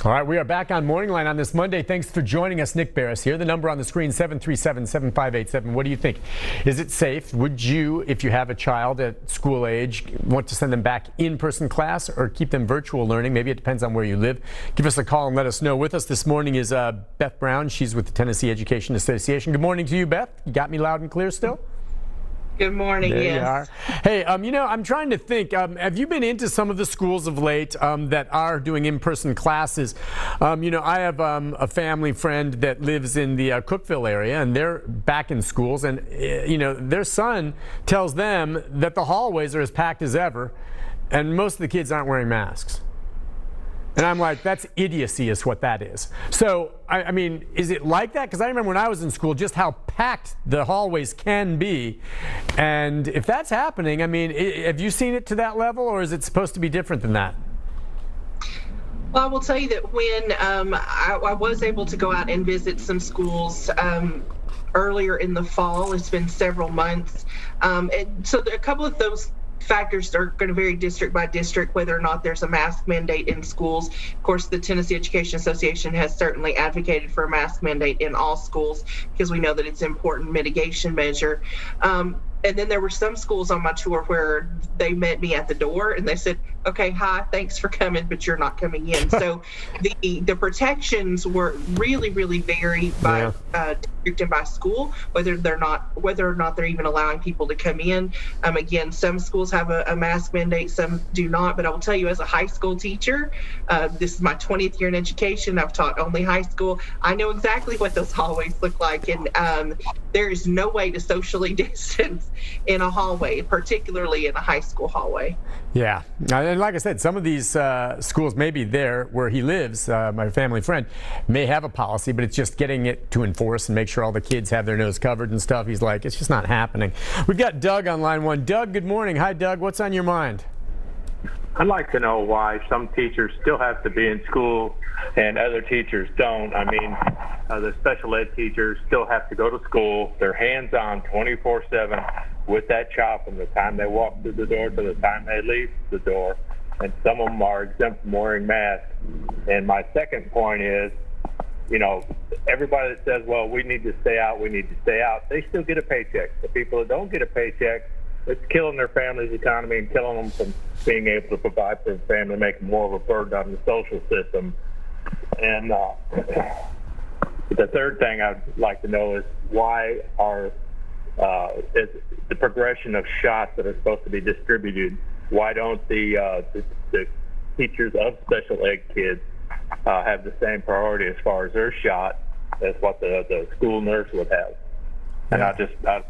All right, we are back on MorningLine on this Monday. Thanks for joining us. Nick Beres here. The number on the screen, 737-7587. What do you think? Is it safe? Would you, if you have a child at school age, want to send them back in-person class or keep them virtual learning? Maybe it depends on where you live. Give us a call and let us know. With us this morning is Beth Brown. She's with the Tennessee Education Association. Good morning to you, Beth. You got me loud and clear still? Good morning. There yes. You are. Hey, I'm trying to think. Have you been into some of the schools of late that are doing in-person classes? I have a family friend that lives in the Cookeville area, and they're back in schools, and their son tells them that the hallways are as packed as ever, and most of the kids aren't wearing masks. And I'm like, that's idiocy is what that is. So, I mean, is it like that? Because I remember when I was in school just how packed the hallways can be. And if that's happening, I mean, have you seen it to that level, or is it supposed to be different than that? Well, I will tell you that when I was able to go out and visit some schools earlier in the fall, it's been several months. And so a couple of those factors are going to vary district by district, whether or not there's a mask mandate in schools. Of course, the Tennessee Education Association has certainly advocated for a mask mandate in all schools because we know that it's an important mitigation measure. And then there were some schools on my tour where they met me at the door and they said, okay, hi, thanks for coming, but you're not coming in. So the protections were really, really vary by district and by school, whether or not they're even allowing people to come in. Again, some schools have a mask mandate, some do not. But I will tell you, as a high school teacher, this is my 20th year in education. I've taught only high school. I know exactly what those hallways look like. And there is no way to socially distance in a hallway, particularly in a high school hallway. Yeah. And like I said, some of these schools, maybe there where he lives, my family friend, may have a policy, but it's just getting it to enforce and make sure all the kids have their nose covered and stuff. He's like, it's just not happening. We've got Doug on line one. Doug, good morning. Hi, Doug. What's on your mind? I'd like to know why some teachers still have to be in school and other teachers don't. I mean, the special ed teachers still have to go to school. They're hands-on 24/7 with that child from the time they walk through the door to the time they leave the door. And some of them are exempt from wearing masks. And my second point is, everybody that says, well, we need to stay out, they still get a paycheck. The people that don't get a paycheck, it's killing their family's economy and killing them from being able to provide for the family, making more of a burden on the social system. And the third thing I'd like to know is why is the progression of shots that are supposed to be distributed, why don't the teachers of special ed kids have the same priority as far as their shot as what the school nurse would have? And I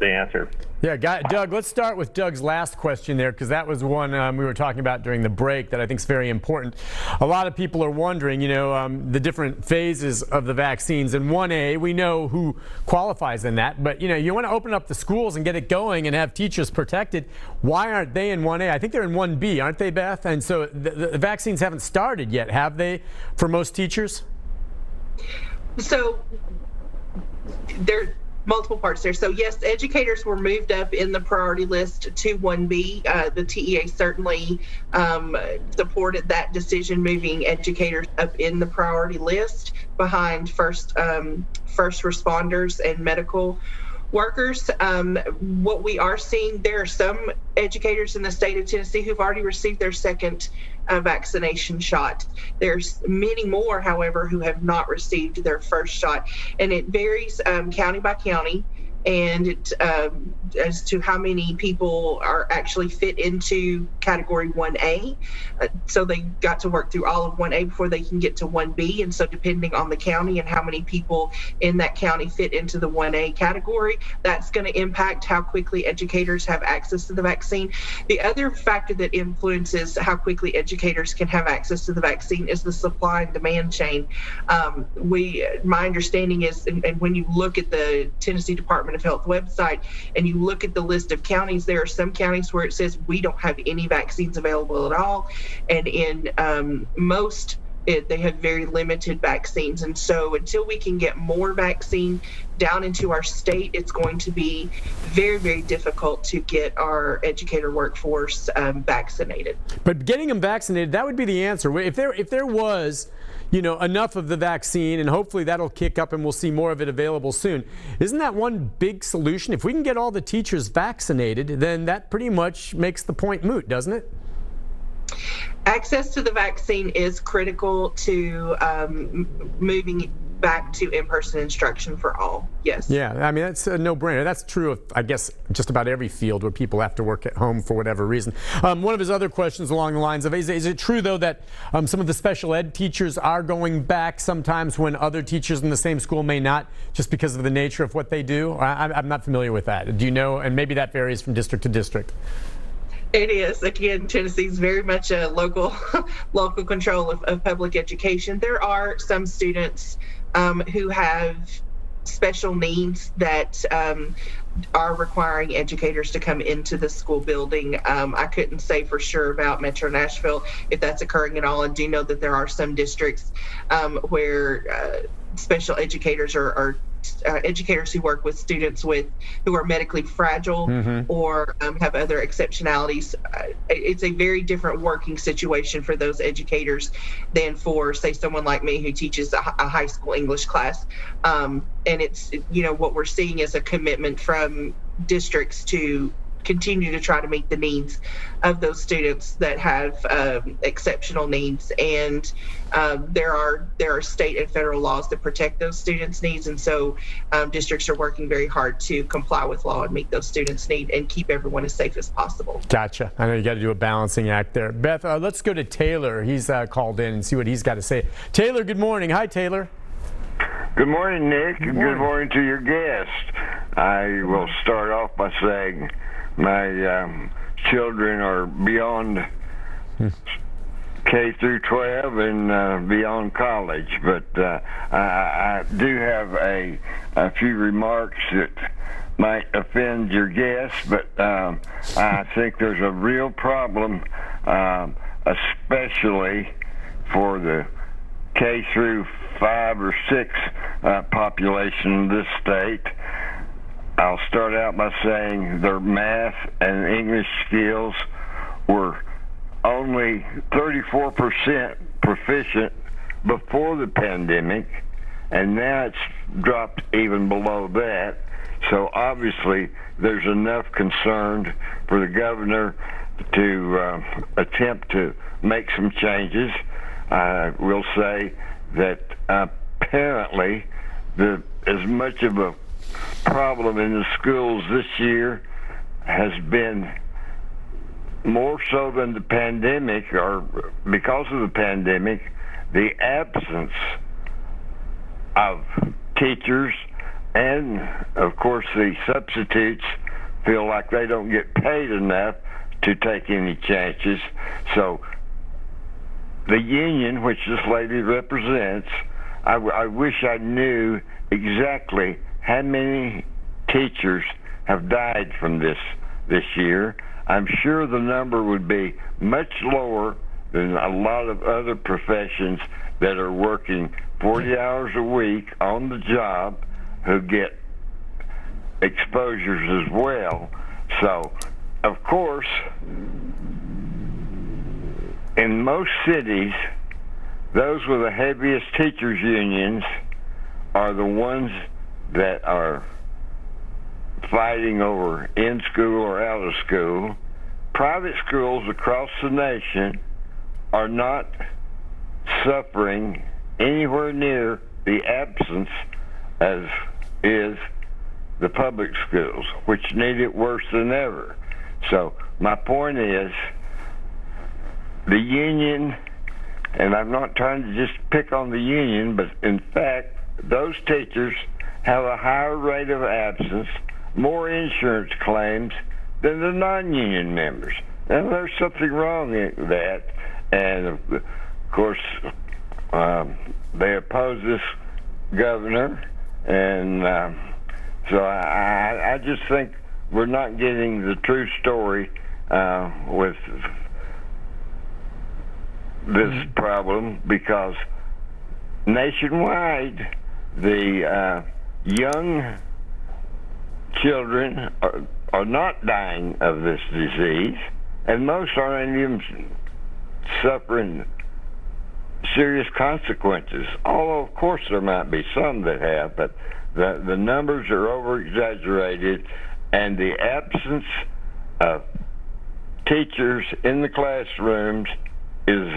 the answer. Yeah, Doug, let's start with Doug's last question there, because that was one we were talking about during the break that I think is very important. A lot of people are wondering, the different phases of the vaccines. In 1A, we know who qualifies in that, but you want to open up the schools and get it going and have teachers protected. Why aren't they in 1A? I think they're in 1B, aren't they, Beth? And so the vaccines haven't started yet, have they, for most teachers? So there multiple parts there. So yes, educators were moved up in the priority list to 1B. The TEA certainly supported that decision, moving educators up in the priority list behind first responders and medical workers. What we are seeing, there are some educators in the state of Tennessee who've already received their second vaccination shot. There's many more, however, who have not received their first shot, and it varies county by county, and as to how many people are actually fit into category 1A. So they got to work through all of 1A before they can get to 1B. And so depending on the county and how many people in that county fit into the 1A category, that's going to impact how quickly educators have access to the vaccine. The other factor that influences how quickly educators can have access to the vaccine is the supply and demand chain. My understanding is, and when you look at the Tennessee Department of Health website and you look at the list of counties, there are some counties where it says we don't have any vaccines available at all. And in most they have very limited vaccines. And so until we can get more vaccine down into our state, it's going to be very, very difficult to get our educator workforce vaccinated. But getting them vaccinated, that would be the answer. If there was, enough of the vaccine, and hopefully that'll kick up and we'll see more of it available soon. Isn't that one big solution? If we can get all the teachers vaccinated, then that pretty much makes the point moot, doesn't it? Access to the vaccine is critical to moving back to in-person instruction for all. Yes. Yeah, I mean, that's a no-brainer. That's true of, I guess, just about every field where people have to work at home for whatever reason. One of his other questions along the lines of, is it true, though, that some of the special ed teachers are going back sometimes when other teachers in the same school may not, just because of the nature of what they do? I'm not familiar with that. Do you know? And maybe that varies from district to district. It is. Again, Tennessee is very much a local control of public education. There are some students who have special needs that are requiring educators to come into the school building. I couldn't say for sure about Metro Nashville if that's occurring at all. I do know that there are some districts where special educators are educators who work with students who are medically fragile or have other exceptionalities. It's a very different working situation for those educators than for, say, someone like me who teaches a high school English class. And it's, what we're seeing is a commitment from districts to continue to try to meet the needs of those students that have exceptional needs. And there are state and federal laws that protect those students' needs. And so districts are working very hard to comply with law and meet those students' needs and keep everyone as safe as possible. Gotcha. I know you got to do a balancing act there. Beth, let's go to Taylor. He's called in and see what he's got to say. Taylor, good morning. Hi, Taylor. Good morning, Nick. Good morning to your guest. I will start off by saying my children are beyond K through 12 and beyond college, but I do have a few remarks that might offend your guest, but I think there's a real problem, especially for the K through 5 or 6 population in this state. I'll start out by saying their math and English skills were only 34% proficient before the pandemic, and now it's dropped even below that. So obviously there's enough concern for the governor to attempt to make some changes. I will say that apparently as much of a problem in the schools this year has been more so than the pandemic, or because of the pandemic, the absence of teachers, and of course the substitutes feel like they don't get paid enough to take any chances. So the union, which this lady represents, I wish I knew exactly how many teachers have died from this year. I'm sure the number would be much lower than a lot of other professions that are working 40 hours a week on the job who get exposures as well. So, of course, in most cities, those with the heaviest teachers unions are the ones that are fighting over in school or out of school. Private schools across the nation are not suffering anywhere near the absence as is the public schools, which need it worse than ever. So my point is, the union, and I'm not trying to just pick on the union, but in fact, those teachers have a higher rate of absence, more insurance claims than the non-union members. And there's something wrong in that. And of course, they oppose this governor. And so I just think we're not getting the true story with this problem because nationwide, the young children are not dying of this disease, and most aren't even suffering serious consequences. Although, of course, there might be some that have, but the numbers are over-exaggerated, and the absence of teachers in the classrooms is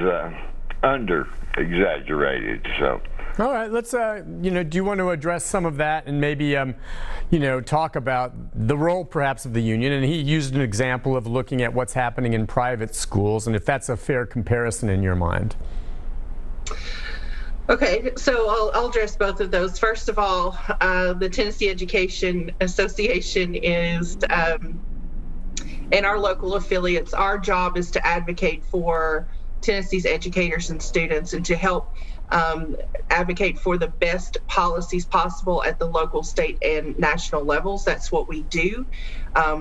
under-exaggerated. So. All right, let's, do you want to address some of that and maybe, talk about the role perhaps of the union? And he used an example of looking at what's happening in private schools and if that's a fair comparison in your mind. Okay, so I'll address both of those. First of all, the Tennessee Education Association is, and our local affiliates, our job is to advocate for Tennessee's educators and students and to help advocate for the best policies possible at the local, state, and national levels. That's what we do.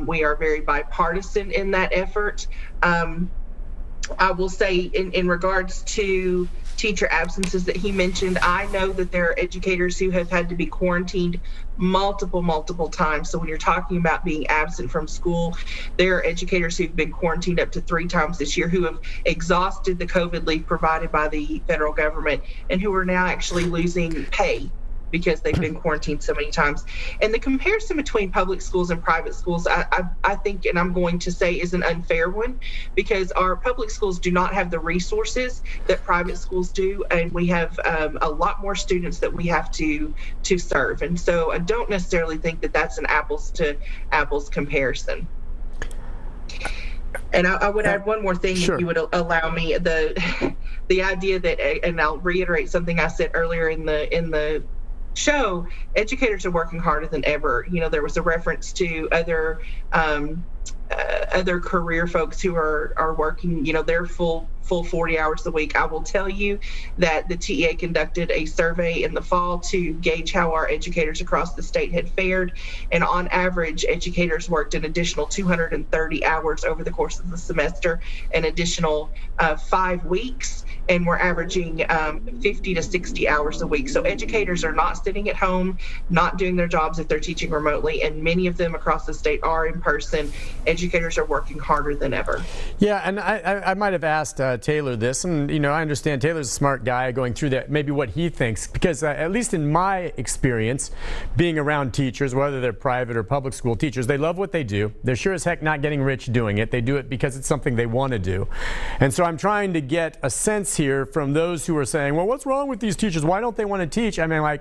We are very bipartisan in that effort. I will say in regards to teacher absences that he mentioned, I know that there are educators who have had to be quarantined multiple times. So when you're talking about being absent from school, there are educators who've been quarantined up to 3 times this year who have exhausted the COVID leave provided by the federal government and who are now actually losing pay because they've been quarantined so many times. And the comparison between public schools and private schools, I think, and I'm going to say, is an unfair one because our public schools do not have the resources that private schools do, and we have a lot more students that we have to serve. And so I don't necessarily think that that's an apples to apples comparison. And I would add one more thing, Sure. if you would allow me. The idea that, and I'll reiterate something I said earlier in the show, educators are working harder than ever. There was a reference to other career folks who are working, their full 40 hours a week. I will tell you that the TEA conducted a survey in the fall to gauge how our educators across the state had fared. And on average, educators worked an additional 230 hours over the course of the semester, an additional 5 weeks, and we're averaging 50 to 60 hours a week. So educators are not sitting at home, not doing their jobs if they're teaching remotely, and many of them across the state are in person. Educators are working harder than ever. Yeah, and I might have asked Taylor this, and I understand Taylor's a smart guy going through that, maybe what he thinks, because at least in my experience, being around teachers, whether they're private or public school teachers, they love what they do. They're sure as heck not getting rich doing it. They do it because it's something they want to do. And so I'm trying to get a sense here from those who are saying, well, what's wrong with these teachers? Why don't they want to teach? I mean,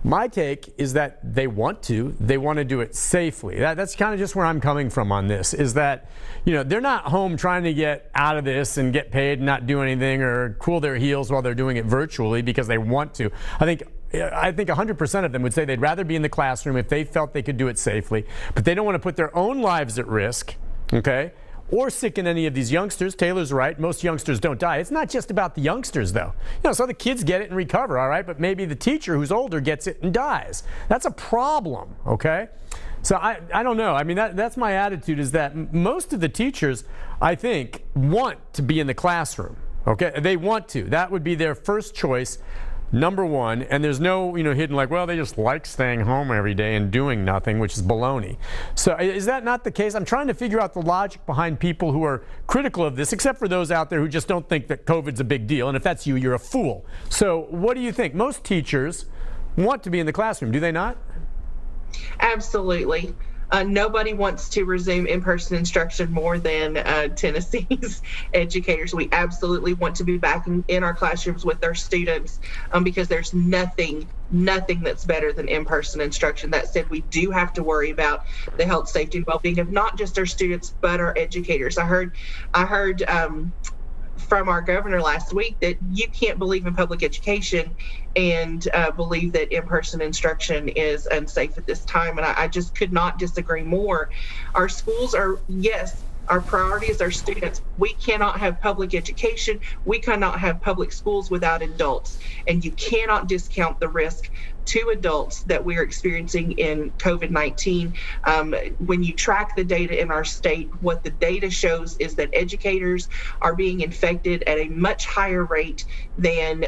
my take is that they want to do it safely. That's kind of just where I'm coming from on this, is that, they're not home trying to get out of this and get paid and not do anything or cool their heels while they're doing it virtually because they want to. I think 100% of them would say they'd rather be in the classroom if they felt they could do it safely, but they don't want to put their own lives at risk, okay? Or sicken any of these youngsters. Taylor's right. Most youngsters don't die. It's not just about the youngsters, though. So the kids get it and recover, all right? But maybe the teacher who's older gets it and dies. That's a problem, okay? So I don't know. I mean, that's my attitude, is that most of the teachers, I think, want to be in the classroom, okay? They want to. That would be their first choice, number one. And there's no, hidden well, they just like staying home every day and doing nothing, which is baloney. So is that not the case? I'm trying to figure out the logic behind people who are critical of this, except for those out there who just don't think that COVID's a big deal. And if that's you, you're a fool. So what do you think? Most teachers want to be in the classroom, do they not? Absolutely. Nobody wants to resume in-person instruction more than Tennessee's educators. We absolutely want to be back in our classrooms with our students because there's nothing that's better than in-person instruction. That said, we do have to worry about the health, safety, and well-being of not just our students, but our educators. I heard from our governor last week that you can't believe in public education and believe that in-person instruction is unsafe at this time. And I just could not disagree more. Our schools are, yes, our priority is our students. We cannot have public education. We cannot have public schools without adults. And you cannot discount the risk to adults that we're experiencing in COVID-19. When you track the data in our state, what the data shows is that educators are being infected at a much higher rate than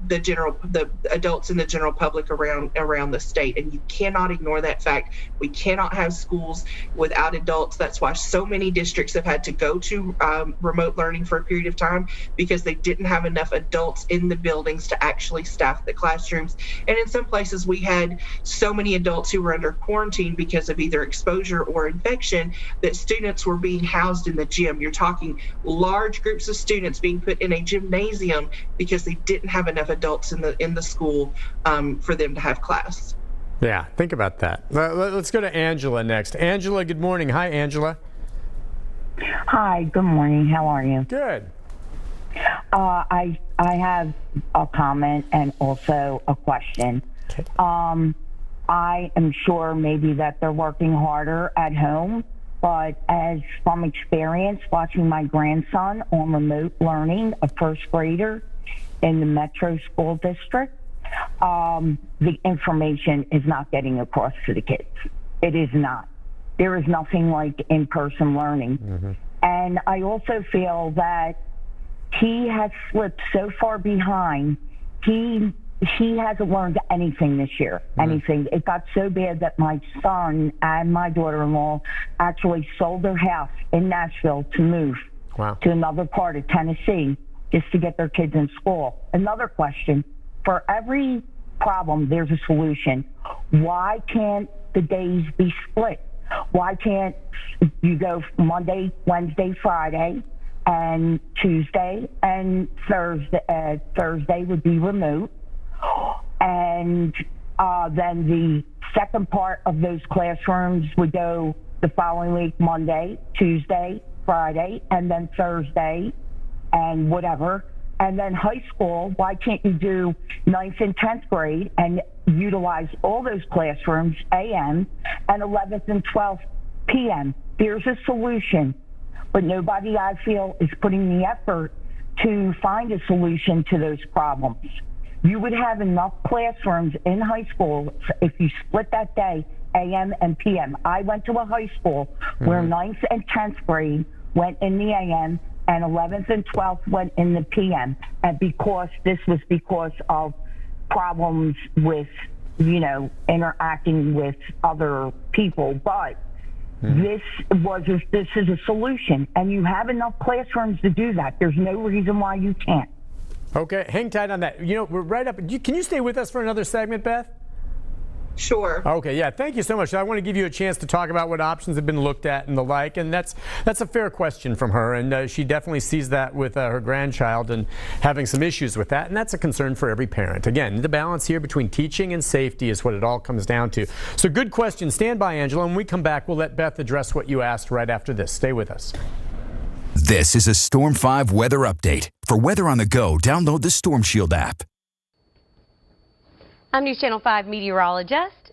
the adults in the general public around the state. And you cannot ignore that fact. We cannot have schools without adults. That's why so many districts have had to go to remote learning for a period of time, because they didn't have enough adults in the buildings to actually staff the classrooms. And in some places we had so many adults who were under quarantine because of either exposure or infection that students were being housed in the gym. You're talking large groups of students being put in a gymnasium because they didn't have enough adults in the school for them to have class. Yeah, think about that. Let's go to Angela next. Angela, good morning. Hi, Angela. Hi, good morning. How are you? Good. I have a comment and also a question. Okay. I am sure maybe that they're working harder at home, but as from experience watching my grandson on remote learning, a first grader in the Metro School District, the information is not getting across to the kids. It is not. There is nothing like in-person learning. Mm-hmm. And I also feel that he has slipped so far behind. He hasn't learned anything this year, anything. It got so bad that my son and my daughter-in-law actually sold their house in Nashville to move to another part of Tennessee just to get their kids in school. Another question, for every problem, there's a solution. Why can't the days be split? Why can't you go Monday, Wednesday, Friday, and Tuesday and Thursday? Thursday would be remote. And then the second part of those classrooms would go the following week, Monday, Tuesday, Friday, and then Thursday, and whatever. And then high school, why can't you do 9th and 10th grade and utilize all those classrooms, AM, and 11th and 12th PM? There's a solution, but nobody, I feel, is putting the effort to find a solution to those problems. You would have enough classrooms in high school if you split that day, AM and PM. I went to a high school where 9th and 10th grade went in the AM and 11th and 12th went in the PM. And this was because of problems with, interacting with other people. But this is a solution, and you have enough classrooms to do that. There's no reason why you can't. Okay, hang tight on that. We're right up. Can you stay with us for another segment, Beth? Sure. Okay, yeah, thank you so much. I want to give you a chance to talk about what options have been looked at and the like, and that's a fair question from her, and she definitely sees that with her grandchild and having some issues with that, and that's a concern for every parent. Again, the balance here between teaching and safety is what it all comes down to. So good question. Stand by, Angela. When we come back, we'll let Beth address what you asked right after this. Stay with us. This is a Storm 5 weather update. For weather on the go, download the Storm Shield app. I'm News Channel 5 meteorologist